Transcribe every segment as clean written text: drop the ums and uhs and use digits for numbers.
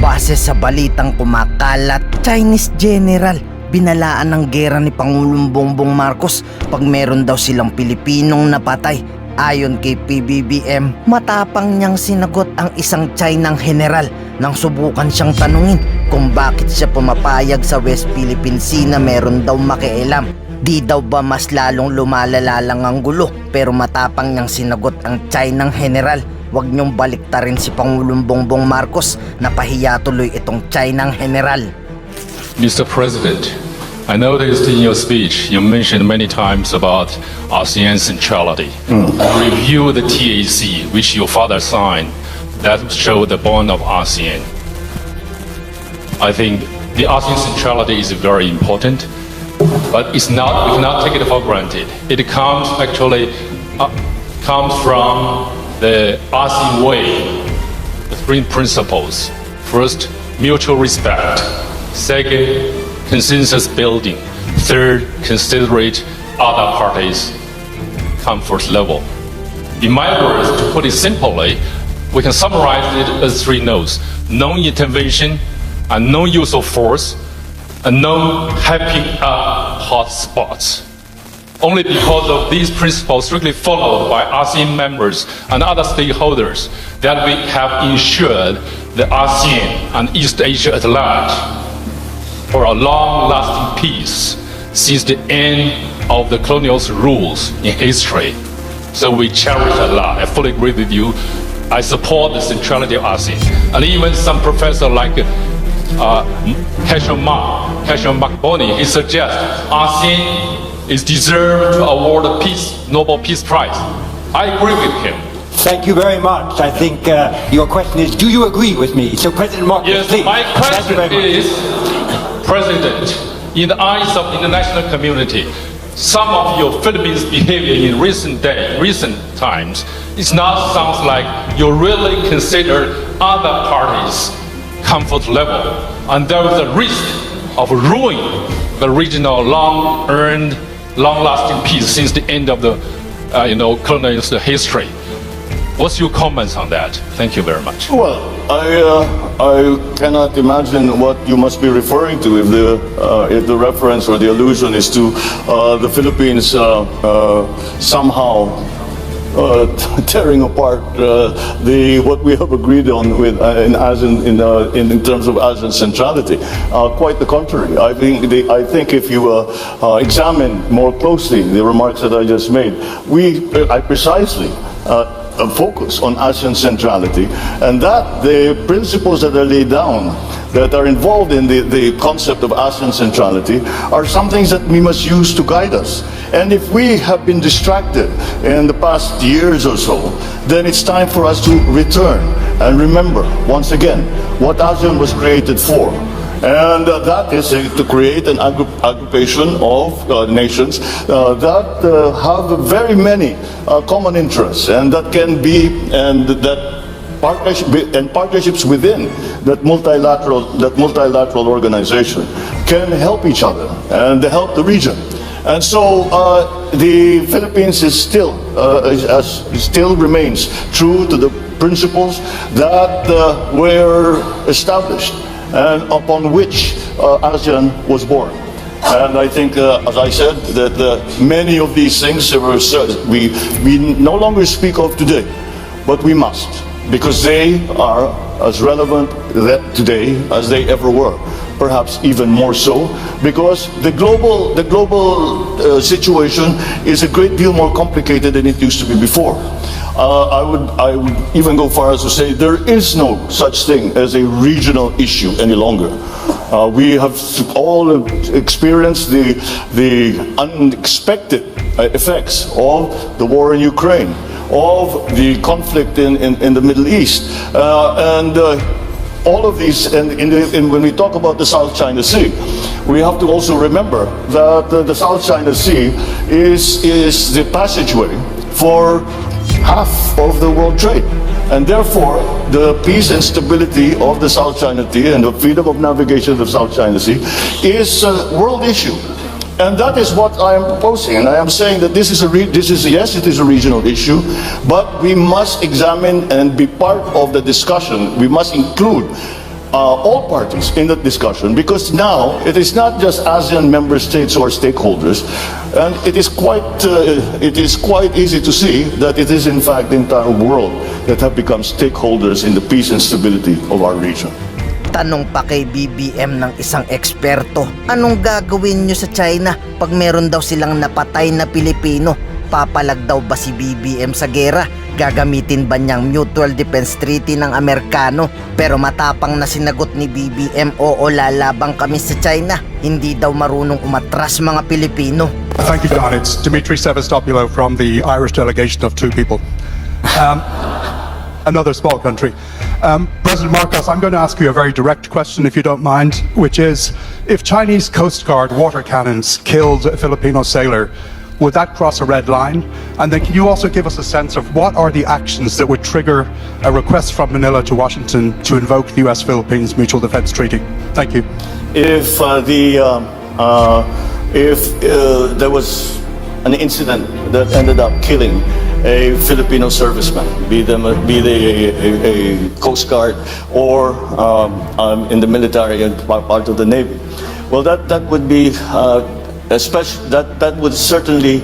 Base sa balitang kumakalat, Chinese general binalaan ng gera ni Pangulong Bongbong Marcos pag meron daw silang Pilipinong napatay. Ayon kay Pbbm, matapang niyang sinagot ang isang Chinang general nang subukan siyang tanungin kung bakit siya pumapayag sa West Philippine Sea na meron daw makialam. Di daw ba mas lalong lumalala lang ang gulo, pero matapang niyang sinagot ang Chinang general. Huwag niyong baliktarin si Pangulong Bongbong Marcos, napahiya tuloy itong Chinang general. Mr. President, I noticed in your speech you mentioned many times about ASEAN centrality. Review the TAC which your father signed that showed the bond of ASEAN. I think the ASEAN centrality is very important, but we cannot take it for granted. It comes from the ASEAN way, the three principles. First, mutual respect. Second, consensus building. Third, considerate other parties' comfort level. In my words, to put it simply, we can summarize it as three no's: non-intervention, and no use of force, and no hyping up hot spots. Only because of these principles strictly followed by ASEAN members and other stakeholders that we have ensured the ASEAN and East Asia at large for a long-lasting peace since the end of the colonial rules in history. So we cherish a lot. I fully agree with you. I support the centrality of ASEAN. And even some professor like Cashel Makboni, he suggests ASEAN is deserved to award a Nobel Peace Prize. I agree with him. Thank you very much. I think your question is, do you agree with me? So President Marcos, Yes, please. my question is, President, in the eyes of the international community, some of your Philippines behavior in recent times is not sounds like you really consider other parties' comfort level, and there is a risk of ruining the regional long-lasting peace since the end of the colonial history. What's your comments on that? Thank you very much. Well, I cannot imagine what you must be referring to if the reference or the allusion is to the Philippines somehow tearing apart what we have agreed on with in ASEAN in terms of ASEAN centrality. Quite the contrary. I think if you examine more closely the remarks that I just made, I precisely focus on ASEAN centrality, and that the principles that are laid down that are involved in the concept of ASEAN centrality are some things that we must use to guide us. And if we have been distracted in the past years or so, then it's time for us to return and remember once again what ASEAN was created for. And that is to create an aggregation of nations that have very many common interests, and that can be, and that partnerships within that multilateral organization can help each other and help the region. And so the Philippines is still remains true to the principles that were established and upon which ASEAN was born. And I think, as I said, that many of these things we no longer speak of today, but we must, because they are as relevant today as they ever were. Perhaps even more so, because the global situation is a great deal more complicated than it used to be before. I would even go far as to say there is no such thing as a regional issue any longer. We have all experienced the unexpected effects of the war in Ukraine, of the conflict in the Middle East, and all of these, and when we talk about the South China Sea, we have to also remember that the South China Sea is the passageway for half of the world trade. And therefore, the peace and stability of the South China Sea and the freedom of navigation of the South China Sea is a world issue. And that is what I am proposing. And I am saying that yes, it is a regional issue, but we must examine and be part of the discussion. We must include all parties in that discussion, because now it is not just ASEAN member states who are stakeholders, and it is quite easy to see that it is in fact the entire world that have become stakeholders in the peace and stability of our region. Tanong pa kay BBM ng isang eksperto, anong gagawin nyo sa China pag meron daw silang napatay na Pilipino? Papalag daw ba si BBM sa gera? Gagamitin ba niyang Mutual Defense Treaty ng Amerikano? Pero matapang na sinagot ni BBM, oo, lalabang kami sa China. Hindi daw marunong umatras mga Pilipino. Thank you, John. It's Dimitri Sevastopulo from the Irish delegation of two people. Another small country. President Marcos, I'm going to ask you a very direct question, if you don't mind, which is, if Chinese Coast Guard water cannons killed a Filipino sailor, would that cross a red line? And then can you also give us a sense of what are the actions that would trigger a request from Manila to Washington to invoke the US-Philippines Mutual Defense Treaty? Thank you. If there was an incident that ended up killing a Filipino serviceman, be they a Coast Guard or in the military and part of the Navy, well, that would be especially that would certainly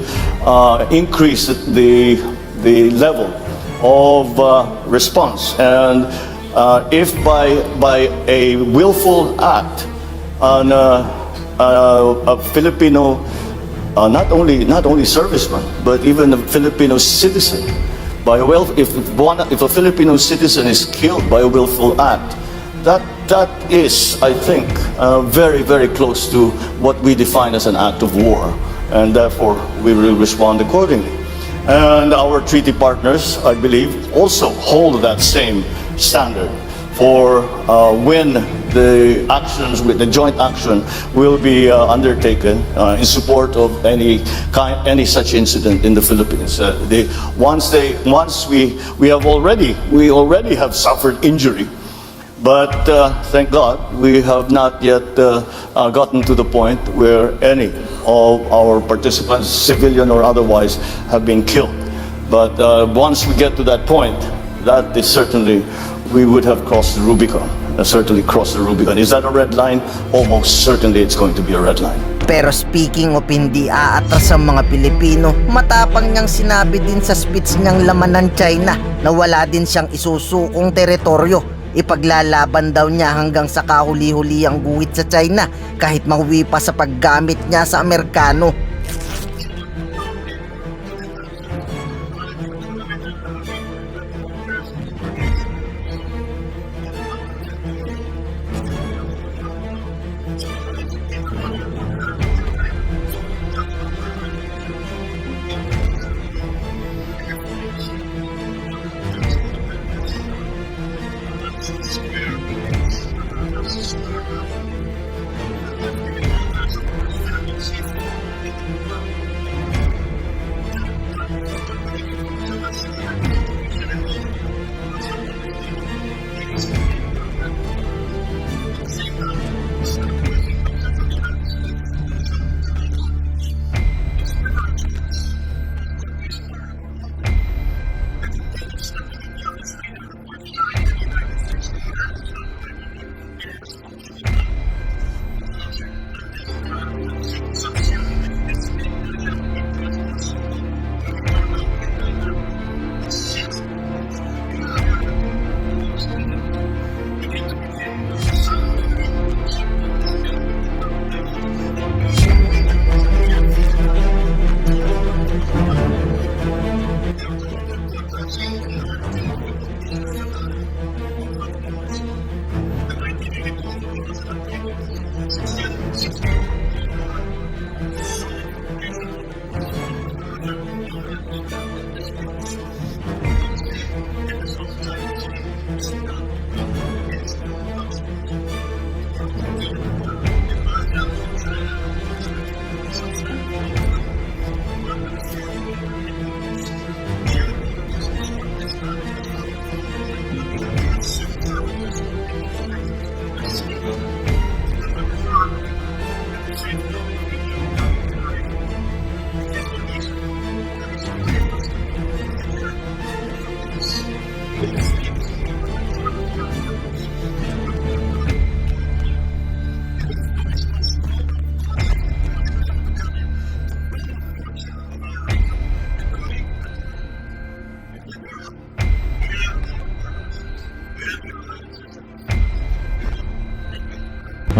increase the level of response, and if by a willful act on a Filipino, not only serviceman, but even a Filipino citizen, if a Filipino citizen is killed by a willful act, that is, I think, very, very close to what we define as an act of war, and therefore we will respond accordingly. And our treaty partners, I believe, also hold that same standard for when the actions, with the joint action, will be undertaken in support of any such incident in the Philippines. Once we already have suffered injury, but thank God we have not yet gotten to the point where any of our participants, civilian or otherwise, have been killed. But once we get to that point, that is certainly, we would have crossed the Rubicon. Certainly crossed the Rubicon. Is that a red line? Almost certainly it's going to be a red line. Pero speaking of hindi aatras ang mga Pilipino, matapang niyang sinabi din sa speech niyang laman ng China na wala din siyang isusukong teritoryo. Ipaglalaban daw niya hanggang sa kahuli-huli ang guhit sa China kahit mahuwi pa sa paggamit niya sa Amerikano.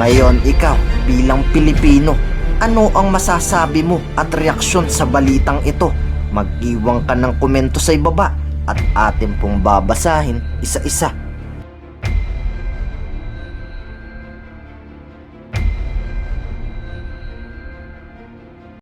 Ngayon ikaw, bilang Pilipino, ano ang masasabi mo at reaksyon sa balitang ito? Mag-iwan ka ng komento sa ibaba at atin pong babasahin isa-isa.